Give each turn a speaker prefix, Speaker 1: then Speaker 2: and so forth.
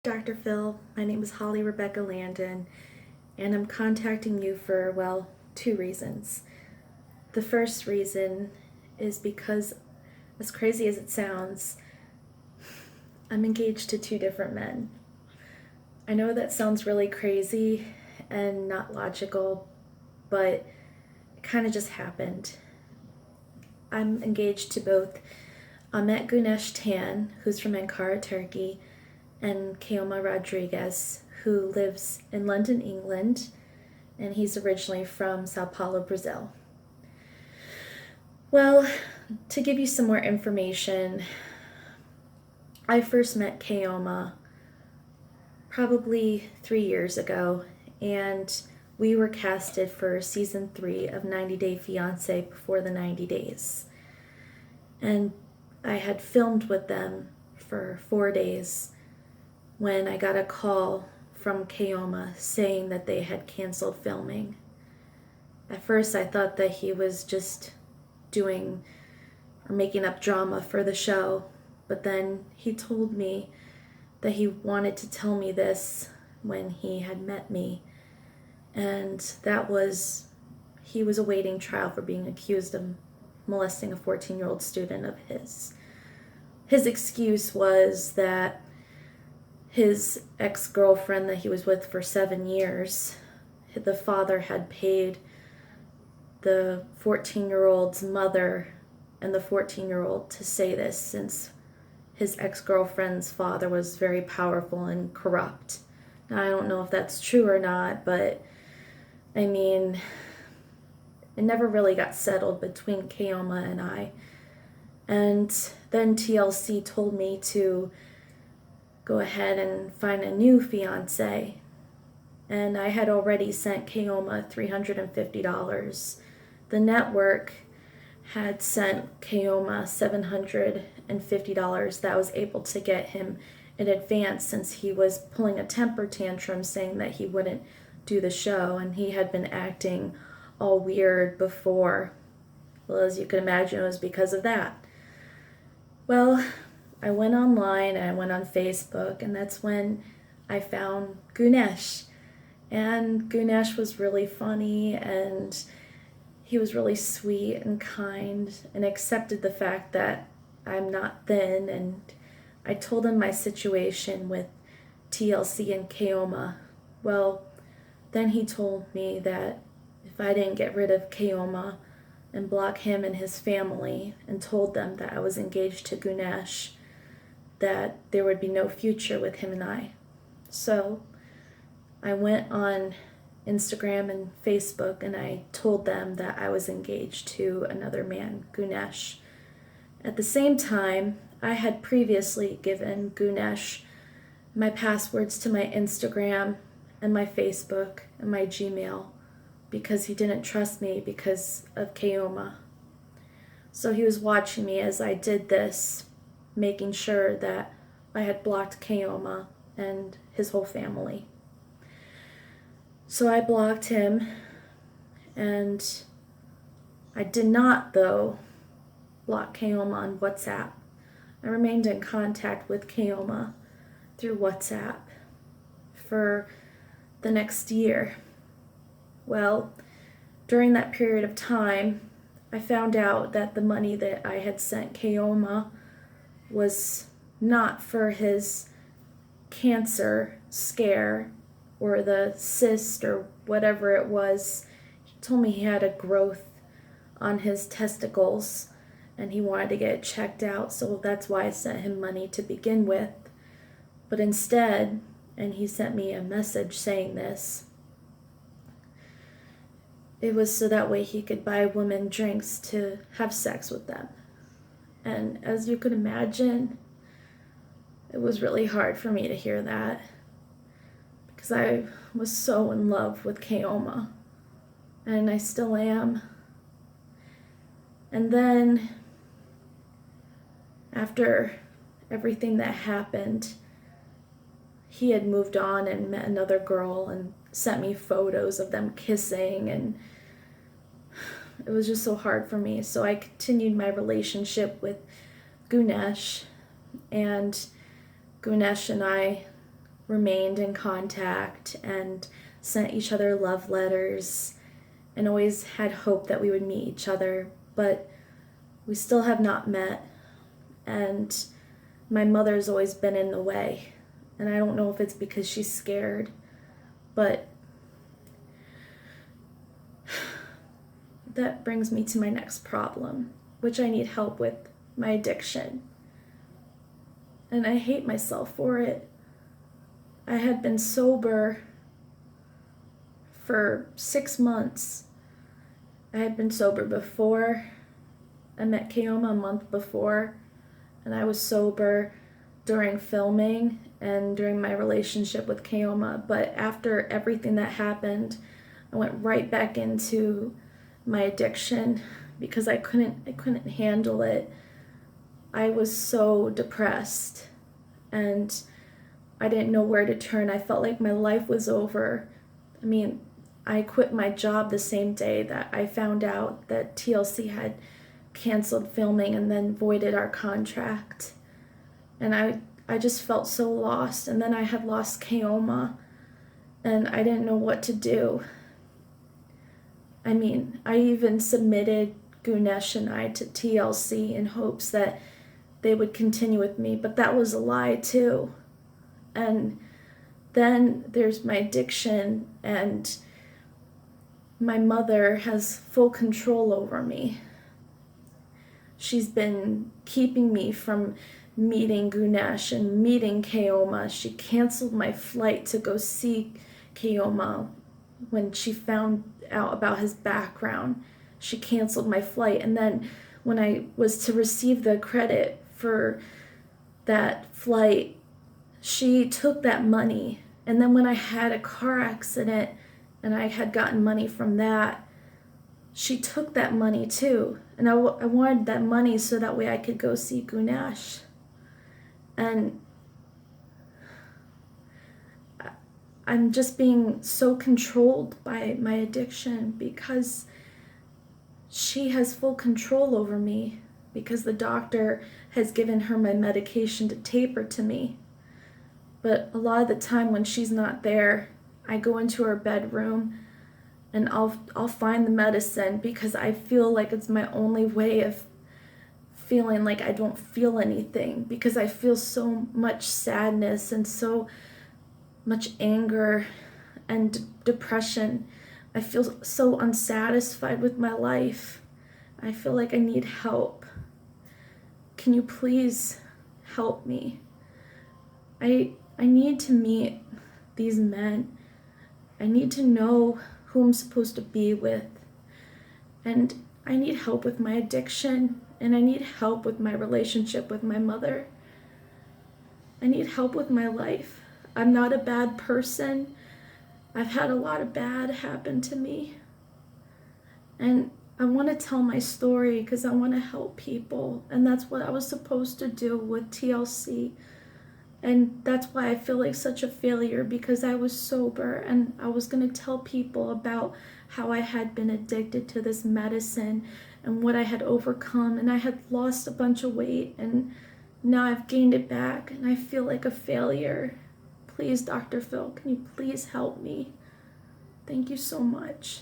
Speaker 1: Dr. Phil, my name is Holly Rebecca Landan, and I'm contacting you for, well, two reasons. The first reason is because, as crazy as it sounds, I'm engaged to two different men. I know that sounds really crazy and not logical, but it kind of just happened. I'm engaged to both Ahmet Gunesh Tan, who's from Ankara, Turkey, and Keoma Rodriguez, who lives in London, England, and he's originally from Sao Paulo, Brazil. Well, to give you some more information, I first met Keoma probably 3 years ago, and we were casted for season 3 of 90 Day Fiance before the 90 days. And I had filmed with them for 4 days when I got a call from Keoma saying that they had canceled filming. At first I thought that he was just doing or making up drama for the show, but then he told me that he wanted to tell me this when he had met me, and that was he was awaiting trial for being accused of molesting a 14-year-old student of his. His excuse was that his ex-girlfriend that he was with for 7 years, the father had paid the 14-year-old's mother and the 14-year-old to say this, since his ex-girlfriend's father was very powerful and corrupt. Now, I don't know if that's true or not, but I mean, it never really got settled between Keoma and I. And then TLC told me to go ahead and find a new fiance. And I had already sent Keoma $350. The network had sent Keoma $750 that I was able to get him in advance, since he was pulling a temper tantrum saying that he wouldn't do the show, and he had been acting all weird before. Well, as you can imagine, it was because of that. Well, I went online and I went on Facebook, and that's when I found Gunesh. And Gunesh was really funny, and he was really sweet and kind and accepted the fact that I'm not thin. And I told him my situation with TLC and Keoma. Well, then he told me that if I didn't get rid of Keoma and block him and his family, and told them that I was engaged to Gunesh, that there would be no future with him and I. So I went on Instagram and Facebook and I told them that I was engaged to another man, Gunesh. At the same time, I had previously given Gunesh my passwords to my Instagram and my Facebook and my Gmail because he didn't trust me because of Keoma. So he was watching me as I did this, making sure that I had blocked Keoma and his whole family. So I blocked him, and I did not, though, block Keoma on WhatsApp. I remained in contact with Keoma through WhatsApp for the next year. Well, during that period of time, I found out that the money that I had sent Keoma was not for his cancer scare or the cyst or whatever it was. He told me he had a growth on his testicles and he wanted to get it checked out, so that's why I sent him money to begin with. But instead, and he sent me a message saying this, it was so that way he could buy women drinks to have sex with them. And as you could imagine, it was really hard for me to hear that, because I was so in love with Keoma, and I still am. And then, after everything that happened, he had moved on and met another girl and sent me photos of them kissing, and it was just so hard for me. So I continued my relationship with Gunesh, and Gunesh and I remained in contact and sent each other love letters and always had hope that we would meet each other, but we still have not met, and my mother's always been in the way, and I don't know if it's because she's scared, but that brings me to my next problem, which I need help with, my addiction. And I hate myself for it. I had been sober for 6 months. I had been sober before I met Keoma, a month before, and I was sober during filming and during my relationship with Keoma. But after everything that happened, I went right back into my addiction because I couldn't handle it. I was so depressed and I didn't know where to turn. I felt like my life was over. I mean, I quit my job the same day that I found out that TLC had canceled filming and then voided our contract. And I just felt so lost. And then I had lost Keoma and I didn't know what to do. I mean, I even submitted Gunesh and I to TLC in hopes that they would continue with me, but that was a lie too. And then there's my addiction, and my mother has full control over me. She's been keeping me from meeting Gunesh and meeting Keoma. She canceled my flight to go see Keoma when she found out about his background. She canceled my flight, and then when I was to receive the credit for that flight, she took that money. And then when I had a car accident and I had gotten money from that, she took that money too. And I wanted that money so that way I could go see Gunesh. And I'm just being so controlled by my addiction because she has full control over me, because the doctor has given her my medication to taper to me. But a lot of the time when she's not there, I go into her bedroom and I'll find the medicine because I feel like it's my only way of feeling like I don't feel anything, because I feel so much sadness and so much anger and depression. I feel so unsatisfied with my life. I feel like I need help. Can you please help me? I need to meet these men. I need to know who I'm supposed to be with. And I need help with my addiction, and I need help with my relationship with my mother. I need help with my life. I'm not a bad person. I've had a lot of bad happen to me. And I want to tell my story because I want to help people. And that's what I was supposed to do with TLC. And that's why I feel like such a failure, because I was sober and I was going to tell people about how I had been addicted to this medicine and what I had overcome. And I had lost a bunch of weight and now I've gained it back and I feel like a failure. Please, Dr. Phil, can you please help me? Thank you so much.